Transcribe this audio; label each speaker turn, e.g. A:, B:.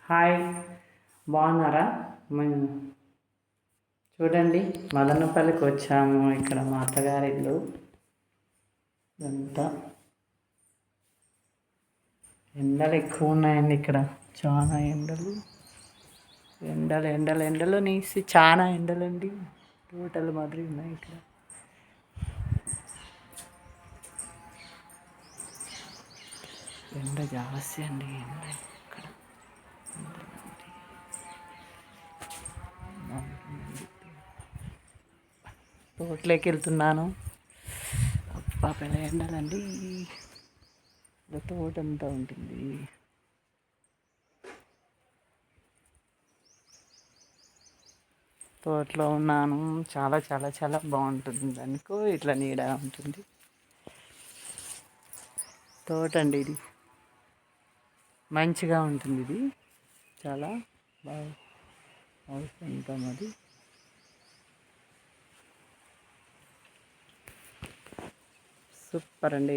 A: Hi, బాగున్నారా? చూడండి, మదనపల్లికి వచ్చాము. ఇక్కడ మా అత్తగారి ఇల్లు. ఇదంతా ఎండలు ఎక్కువ ఉన్నాయండి. ఇక్కడ చాలా ఎండలు ఎండలు ఎండలు ఎండలు నీసి చాలా ఎండలండి. టోటల్ మాదిరి ఉన్నాయి ఇక్కడ. ఎండ జాస్తి అండి. ఎండ ఇక్కడ తోటలోకి వెళ్తున్నాను. అబ్బా పెద్ద ఎండలండి. తోట అంతా ఉంటుంది. తోటలో ఉన్నాను. చాలా చాలా చాలా బాగుంటుంది. దానికో ఇట్లా నీడ ఉంటుంది. తోట అండి ఇది. మంచిగా ఉంటుంది. ఇది చాలా బాగా అవసరం అది. సూపర్ అండి.